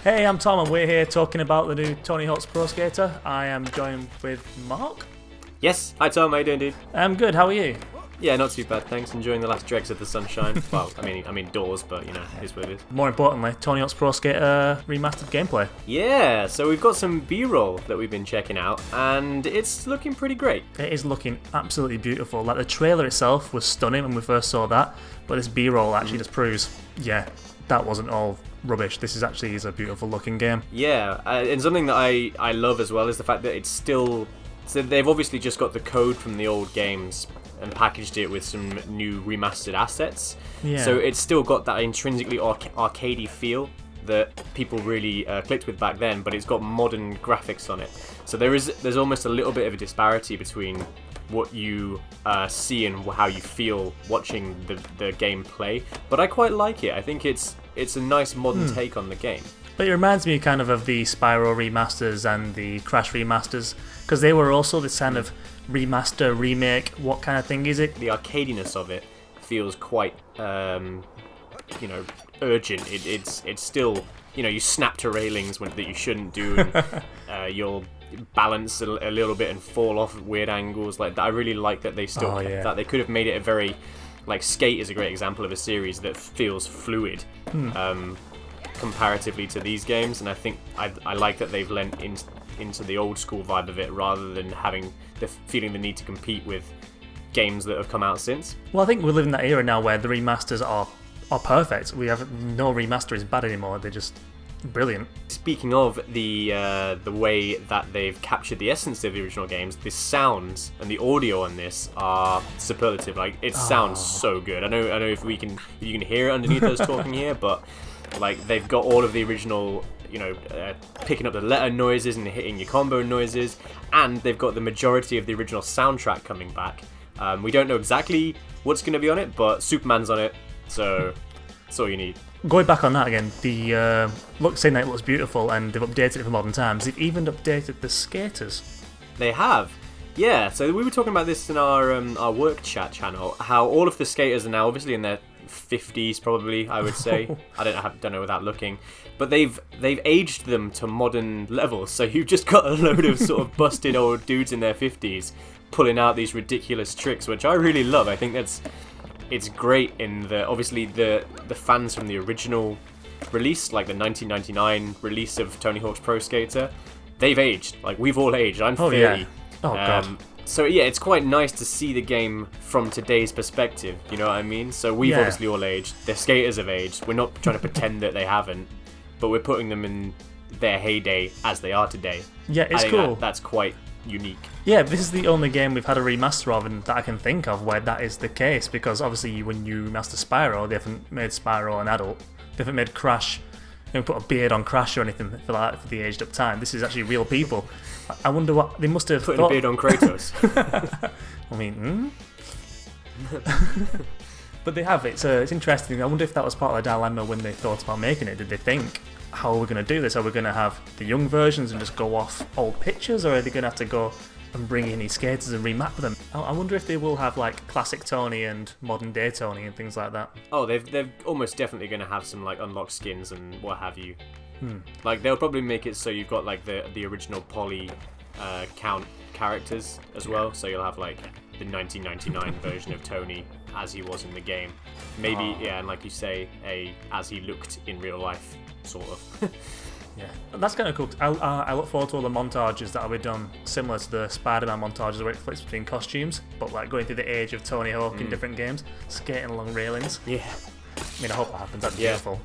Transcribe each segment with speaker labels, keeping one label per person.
Speaker 1: Hey, I'm Tom and we're here talking about the new Tony Hawk's Pro Skater. I am joined with Mark.
Speaker 2: Yes, hi Tom, how you doing, dude?
Speaker 1: I'm good, how are you?
Speaker 2: Yeah, not too bad, thanks. Enjoying the last dregs of the sunshine. Well, I mean doors, but you know, it is what it is.
Speaker 1: More importantly, Tony Hawk's Pro Skater remastered gameplay.
Speaker 2: Yeah, so we've got some B-roll that we've been checking out, and it's looking pretty great.
Speaker 1: It is looking absolutely beautiful. Like, the trailer itself was stunning when we first saw that, but this B-roll actually just proves, yeah, that wasn't all rubbish. This is actually a beautiful looking game.
Speaker 2: Yeah, and something that I love as well is the fact that it's still... So they've obviously just got the code from the old games and packaged it with some new remastered assets.
Speaker 1: Yeah.
Speaker 2: So it's still got that intrinsically arcadey feel that people really clicked with back then, but it's got modern graphics on it. So there's almost a little bit of a disparity between what you see and how you feel watching the game play. But I quite like it. I think it's a nice modern take on the game.
Speaker 1: But it reminds me kind of the Spyro remasters and the Crash remasters, because they were also this kind of remaster, remake, what kind of thing is it?
Speaker 2: The arcadiness of it feels quite, urgent. It's still, you snap to railings that you shouldn't do, and you'll balance a little bit and fall off at weird angles. Like that. I really like that they still kept that. They could have made it a very, like Skate is a great example of a series that feels fluid. Comparatively to these games, and I think I like that they've lent into the old school vibe of it rather than having feeling the need to compete with games that have come out since.
Speaker 1: Well, I think we live in that era now where the remasters are perfect. We have no remaster is bad anymore. They're just brilliant.
Speaker 2: Speaking of the way that they've captured the essence of the original games, the sounds and the audio on this are superlative. Like it sounds so good. I know if you can hear it underneath us talking here, but like they've got all of the original, picking up the letter noises and hitting your combo noises, and they've got the majority of the original soundtrack coming back. We don't know exactly what's going to be on it, but Superman's on it, so that's all you need.
Speaker 1: Going back on that again, the saying that it looks beautiful and they've updated it for modern times, they've even updated the skaters.
Speaker 2: They have. Yeah, so we were talking about this in our work chat channel, how all of the skaters are now obviously in their 50s probably, I would say. I don't know without looking, but they've aged them to modern levels. So you've just got a load of sort of busted old dudes in their 50s pulling out these ridiculous tricks, which I really love. I think it's great in obviously the fans from the original release, like the 1999 release of Tony Hawk's Pro Skater. They've aged. Like we've all aged. I'm 30.
Speaker 1: Yeah. Oh god.
Speaker 2: So yeah, it's quite nice to see the game from today's perspective, you know what I mean? So we've obviously all aged, the skaters have aged, we're not trying to pretend that they haven't, but we're putting them in their heyday as they are today.
Speaker 1: Yeah, it's cool.
Speaker 2: That's quite unique.
Speaker 1: Yeah, this is the only game we've had a remaster of and that I can think of where that is the case, because obviously when you remaster Spyro, they haven't made Spyro an adult, they haven't made Crash, they haven't put a beard on Crash or anything for the aged up time. This is actually real people. I wonder what they must have
Speaker 2: putting a beard on Kratos.
Speaker 1: I mean, but they have. It's interesting. I wonder if that was part of the dilemma when they thought about making it. Did they think, how are we going to do this? Are we going to have the young versions and just go off old pictures, or are they going to have to go and bring in these skaters and remap them? I wonder if they will have like classic Tony and modern day Tony and things like that.
Speaker 2: Oh, they're almost definitely going to have some like unlocked skins and what have you. Like they'll probably make it so you've got like the original poly count characters as well, so you'll have like the 1999 version of Tony as he was in the game, maybe. And like you say, as he looked in real life, sort of.
Speaker 1: Yeah, that's kind of cool. I look forward to all the montages that will be done similar to the Spider-Man montages where it flips between costumes, but like going through the age of Tony Hawk in different games, skating along railings.
Speaker 2: Yeah,
Speaker 1: I mean, I hope that happens. That'd be beautiful.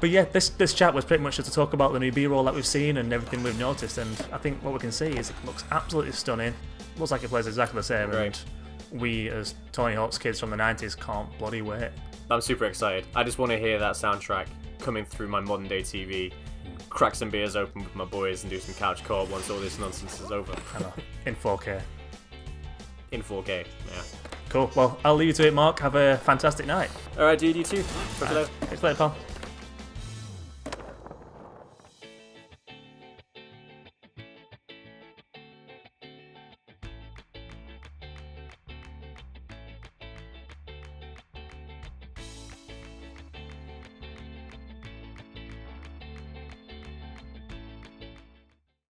Speaker 1: But yeah, this chat was pretty much just to talk about the new B-roll that we've seen and everything we've noticed, and I think what we can see is it looks absolutely stunning. Looks like it plays exactly the same, and we as Tony Hawk's kids from the 90s can't bloody wait.
Speaker 2: I'm super excited. I just want to hear that soundtrack coming through my modern day TV, crack some beers open with my boys and do some couch co-op once all this nonsense is over.
Speaker 1: I know, in 4K.
Speaker 2: In 4K, yeah.
Speaker 1: Cool, well, I'll leave you to it, Mark. Have a fantastic night.
Speaker 2: Alright, dude, you too. Talk to you later.
Speaker 1: Catch you later, pal.